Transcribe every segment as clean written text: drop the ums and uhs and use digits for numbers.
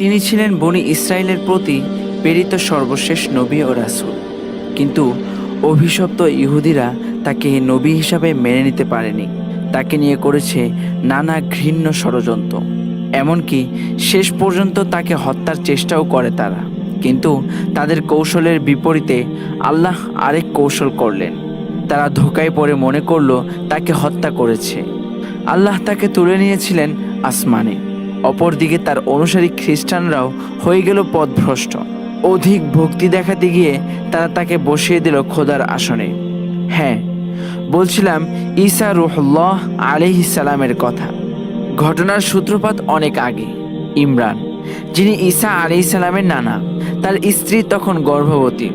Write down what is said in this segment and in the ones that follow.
তিনি ছিলেন বনি ইসরায়েলের প্রতি প্রেরিত সর্বশেষ নবী ও রাসূল। কিন্তু অভিশপ্ত ইহুদিরা তাকে নবী হিসাবে মেনে নিতে পারেনি। তাকে নিয়ে করেছে নানা ঘৃণ্য ষড়যন্ত্র, এমনকি শেষ পর্যন্ত তাকে হত্যার চেষ্টাও করে তারা। কিন্তু তাদের কৌশলের বিপরীতে আল্লাহ আরেক কৌশল করলেন। তারা ধোঁকায় পড়ে মনে করল তাকে হত্যা করেছে। আল্লাহ তাকে তুলে নিয়েছিলেন আসমানে। অপরদিকে তার অনুসারী খ্রিস্টানরাও হয়ে গেল পথভ্রষ্ট। অধিক ভক্তি দেখাতে গিয়ে তারা তাকে বসিয়ে দিল খোদার আসনে। হ্যাঁ, বলছিলাম ঈসা রূহুল্লাহ আলাইহিস সালামের কথা। ঘটনার সূত্রপাত অনেক আগে। ইমরান, যিনি ঈসা আলাইহিস সালামের নানা, তার স্ত্রী তখন গর্ভবতী।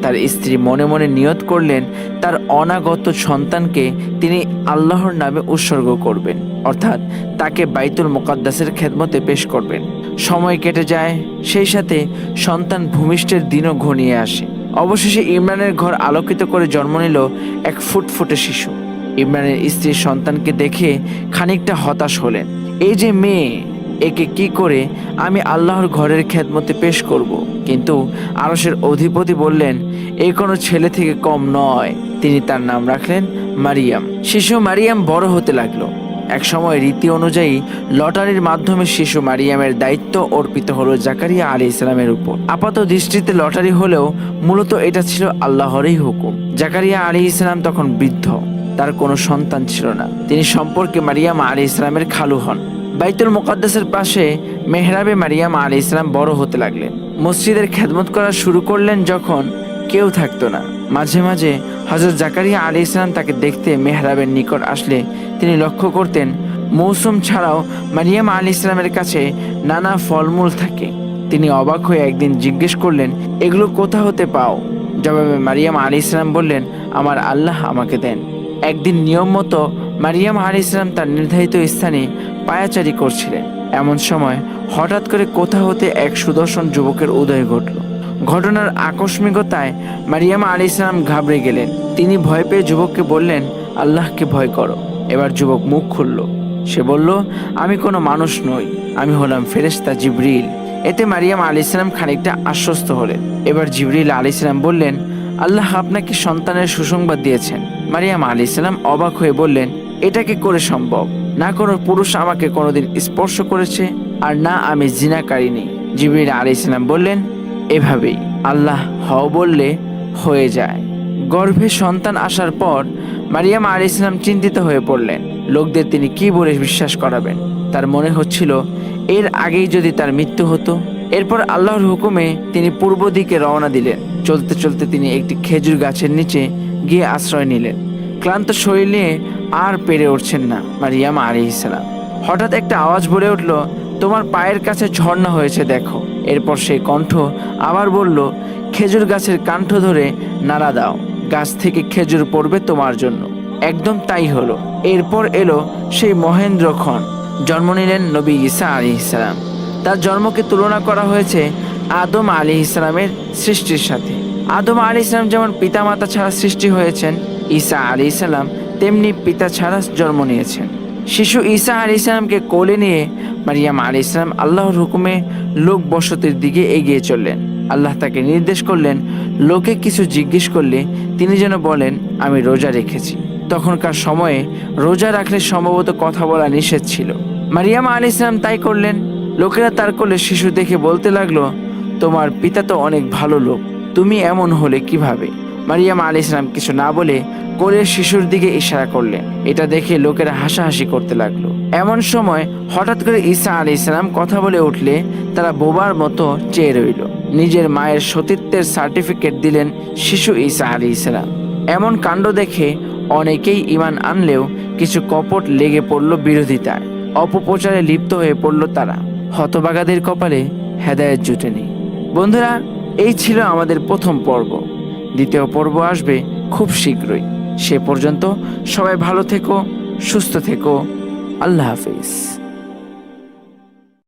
তার স্ত্রী মনে মনে নিয়ত করলেন তার অনাগত সন্তানকে তিনি আল্লাহর নামে উৎসর্গ করবেন, অর্থাৎ তাকে বাইতুল মুকাদ্দাসের খেদমতে পেশ করবেন। সময় কেটে যায়, সেই সাথে সন্তান ভূমিষ্ঠের দিনও ঘনিয়ে আসে। অবশেষে ইমরানের ঘর আলোকিত করে জন্ম নিল এক ফুটফুটে শিশু। ইমরানের স্ত্রী সন্তানকে দেখে খানিকটা হতাশ হলেন। এই যে মেয়ে, একে কি করে আমি আল্লাহর ঘরের খেদমতে পেশ করব? কিন্তু আরশের অধিপতি বললেন, এ কোনো ছেলে থেকে কম নয়। তিনি তার নাম রাখলেন মারিয়াম। শিশু মারিয়াম বড় হতে লাগলো। এক সময় রীতি অনুযায়ী লটারির মাধ্যমে শিশু মারিয়ামের দায়িত্ব অর্পিত হলো জাকারিয়া আলাইহিস সালামের উপর। আপাত দৃষ্টিতে লটারি হলেও মূলত এটা ছিল আল্লাহরই হুকুম। জাকারিয়া আলাইহিস সালাম তখন বৃদ্ধ, তার কোনো সন্তান ছিল না। তিনি সম্পর্কে মারিয়াম আলাইহিস সালামের খালু হন। বাইতুল মুকাদ্দাসের পাশে মেহরাবে মারিয়াম আলাইহিস সালাম বড় হতে লাগলেন। মসজিদের খেদমত করা শুরু করলেন যখন কেউ থাকতো না। মাঝে মাঝে হযরত জাকারিয়া আলাইহিস সালাম তাকে দেখতে মেহরাবের নিকট আসলে তিনি লক্ষ্য করতেন মৌসুম ছাড়াও মারিয়াম আলাইহিস সালামের কাছে নানা ফলমূল থাকে। তিনি অবাক হয়ে একদিন জিজ্ঞেস করলেন, এগুলো কোথা হতে পাও? জবাবে মারিয়াম আলাইহিস সালাম বললেন, আমার আল্লাহ আমাকে দেন। একদিন নিয়ম মতো মারিয়াম আলাইহিস সালাম তার নির্ধারিত স্থানে পায়াচারি করছিলেন। এমন সময় হঠাৎ করে কোথা হতে এক সুদর্শন যুবকের উদয় ঘটল। ঘটনার আকস্মিকতায় মারিয়াম আলাইহিস সালাম ঘাবড়ে গেলেন। তিনি ভয় পেয়ে যুবককে বললেন, আল্লাহকে ভয় করো। এবার যুবক মুখ খুলল। সে বলল, আমি কোনো মানুষ নই, আমি হলাম ফেরেশতা জিবরিল। এতে মারিয়াম আলাইহিস সালাম খানিকটা আশ্বস্ত হলেন। এবার জিবরিল আলাইহিস সালাম বললেন, আল্লাহ আপনাকে সন্তানের সুসংবাদ দিয়েছেন। মারিয়াম আলাইহিস সালাম অবাক হয়ে বললেন, এটা কি করে সম্ভব? না কোনো পুরুষ আমাকে কোনোদিন স্পর্শ করেছে, আর না আমি জিনাকারিনী। জিবরিল আলাইহিস সালাম বললেন, এভাবেই আল্লাহ হও বললে হয়ে যায়। গর্ভে সন্তান আসার পর মারিয়াম আলাইহিস সালাম চিন্তিত হয়ে পড়লেন। লোকদের তিনি কি বলে বিশ্বাস করাবেন? তার মনে হচ্ছিল এর আগেই যদি তার মৃত্যু হতো। এরপর আল্লাহর হুকুমে তিনি পূর্ব দিকে রওনা দিলেন। চলতে চলতে তিনি একটি খেজুর গাছের নিচে গিয়ে আশ্রয় নিলেন। ক্লান্ত শরীর নিয়ে আর পেরে উঠছেন না মারিয়াম আলাইহিস সালাম। হঠাৎ একটা আওয়াজ বলে উঠল, তোমার পায়ের কাছে ঝর্ণা হয়েছে, দেখো। এরপর সেই কণ্ঠ আবার বলল, খেজুর গাছের কাণ্ঠ ধরে নাড়া দাও, গাছ থেকে খেজুর পড়বে তোমার জন্য। একদম তাই হলো। এরপর এলো সেই মহেন্দ্রক্ষণ। জন্ম নিলেন নবী ঈসা আলাইহিস সালাম। তার জন্মকে তুলনা করা হয়েছে আদম আলাইহিস সালামের সৃষ্টির সাথে। আদম আলাইহিস সালাম যেমন পিতামাতা ছাড়া সৃষ্টি হয়েছেন, ঈসা আলাইহিস সালাম তেমনি পিতা ছাড়া জন্ম নিয়েছেন। শিশু ঈসা আলাইহিস সালামকে কোলে নিয়ে মারিয়াম আলাইহিস সালাম আল্লাহর হুকুমে লোক বসতির দিকে এগিয়ে চললেন। আল্লাহ তাকে নির্দেশ করলেন, লোকে কিছু জিজ্ঞেস করলে তিনি যেন বলেন, আমি রোজা রেখেছি। তখনকার সময়ে রোজা রাখলে সম্ভবত কথা বলা নিষেধ ছিল। মারিয়াম আলাইহিস সালাম তাই করলেন। লোকেরা তার কোলে শিশু দেখে বলতে লাগলো, তোমার পিতা তো অনেক ভালো লোক, তুমি এমন হলে কিভাবে? মারিয়াম আলাইহিস সালাম কিছু না বলে কোলের শিশুর দিকে ইশারা করলেন। এটা দেখে লোকেরা হাসাহাসি করতে লাগলো। এমন সময় হঠাৎ করে ঈসা আলাইহিস সালাম কথা বলে উঠলে তারা বোবার মতো চেয়ে রইল। নিজের মায়ের সতীত্বের সার্টিফিকেট দিলেন শিশু ঈসা আলাইহিস সালাম। এমন কাণ্ড দেখে অনেকেই ঈমান আনলেও কিছু কপট লেগে পড়ল বিরোধিতায়। অপপ্রচারে লিপ্ত হয়ে পড়ল তারা। হতভাগাদের কপালে হেদায়েত জুটেনি। বন্ধুরা, এই ছিল আমাদের প্রথম পর্ব। দ্বিতীয় পর্ব আসবে খুব শীঘ্রই। সে পর্যন্ত সবাই ভালো থেকো, সুস্থ থেকো। আল্লাহ হাফেজ।